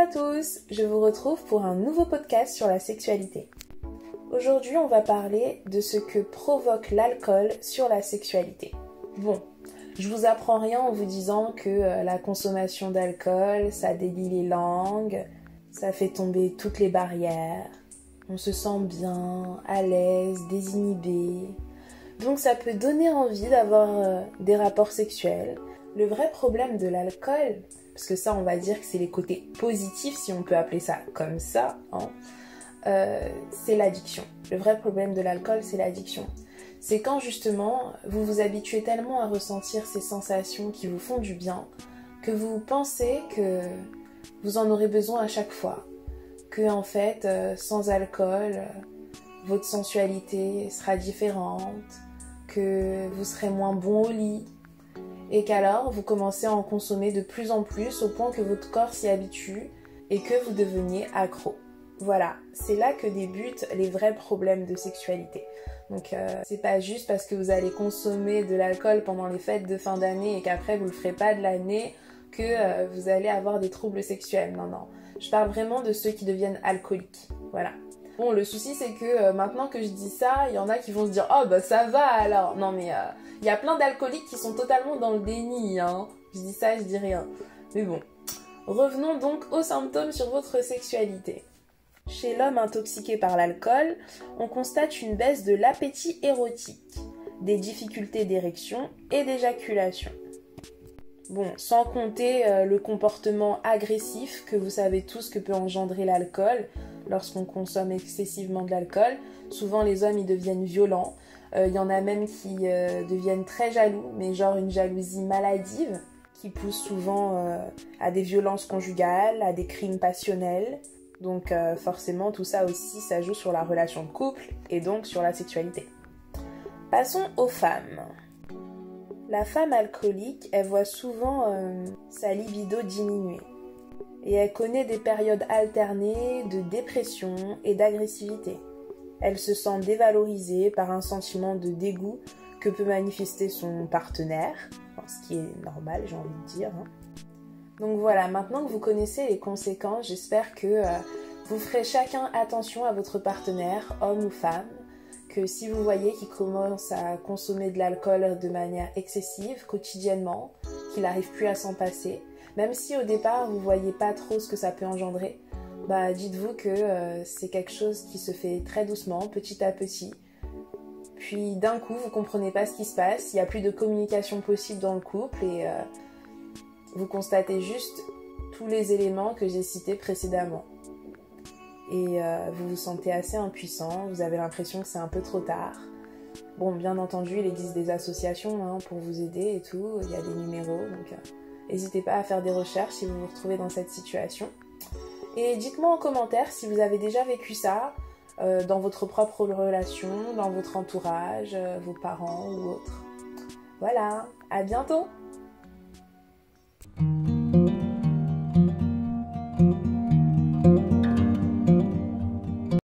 à tous, je vous retrouve pour un nouveau podcast sur la sexualité. Aujourd'hui, on va parler de ce que provoque l'alcool sur la sexualité. Bon, je vous apprends rien en vous disant que la consommation d'alcool, ça délie les langues, ça fait tomber toutes les barrières, on se sent bien, à l'aise, désinhibé. Donc ça peut donner envie d'avoir des rapports sexuels. Le vrai problème de l'alcool, parce que ça on va dire que c'est les côtés positifs si on peut appeler ça comme ça, c'est l'addiction. Le vrai problème de l'alcool, c'est l'addiction. C'est quand justement vous vous habituez tellement à ressentir ces sensations qui vous font du bien que vous pensez que vous en aurez besoin à chaque fois. Que en fait, sans alcool, votre sensualité sera différente, que vous serez moins bon au lit, et qu'alors vous commencez à en consommer de plus en plus au point que votre corps s'y habitue et que vous deveniez accro. Voilà, c'est là que débutent les vrais problèmes de sexualité. Donc c'est pas juste parce que vous allez consommer de l'alcool pendant les fêtes de fin d'année et qu'après vous le ferez pas de l'année que vous allez avoir des troubles sexuels. Non. Je parle vraiment de ceux qui deviennent alcooliques. Voilà. Bon, le souci c'est que maintenant que je dis ça, il y en a qui vont se dire « Oh bah ça va alors !» Non mais il y a plein d'alcooliques qui sont totalement dans le déni, hein. Je dis ça, je dis rien. Mais bon. Revenons donc aux symptômes sur votre sexualité. Chez l'homme intoxiqué par l'alcool, on constate une baisse de l'appétit érotique, des difficultés d'érection et d'éjaculation. Bon, sans compter le comportement agressif que vous savez tous que peut engendrer l'alcool lorsqu'on consomme excessivement de l'alcool. Souvent les hommes ils deviennent violents, il y en a même qui deviennent très jaloux, mais genre une jalousie maladive qui pousse souvent à des violences conjugales, à des crimes passionnels. Donc forcément tout ça aussi ça joue sur la relation de couple et donc sur la sexualité. Passons aux femmes. La femme alcoolique, elle voit souvent sa libido diminuer. Et elle connaît des périodes alternées de dépression et d'agressivité. Elle se sent dévalorisée par un sentiment de dégoût que peut manifester son partenaire, ce qui est normal, j'ai envie de dire. Donc voilà, maintenant que vous connaissez les conséquences, j'espère que vous ferez chacun attention à votre partenaire, homme ou femme, que si vous voyez qu'il commence à consommer de l'alcool de manière excessive, quotidiennement, qu'il n'arrive plus à s'en passer, même si au départ vous voyez pas trop ce que ça peut engendrer, dites-vous que c'est quelque chose qui se fait très doucement, petit à petit. Puis d'un coup vous comprenez pas ce qui se passe, il n'y a plus de communication possible dans le couple et vous constatez juste tous les éléments que j'ai cités précédemment. Et vous vous sentez assez impuissant, vous avez l'impression que c'est un peu trop tard. Bon, bien entendu, il existe des associations pour vous aider et tout, il y a des numéros, donc n'hésitez pas à faire des recherches si vous vous retrouvez dans cette situation. Et dites-moi en commentaire si vous avez déjà vécu ça dans votre propre relation, dans votre entourage, vos parents ou autres. Voilà, à bientôt!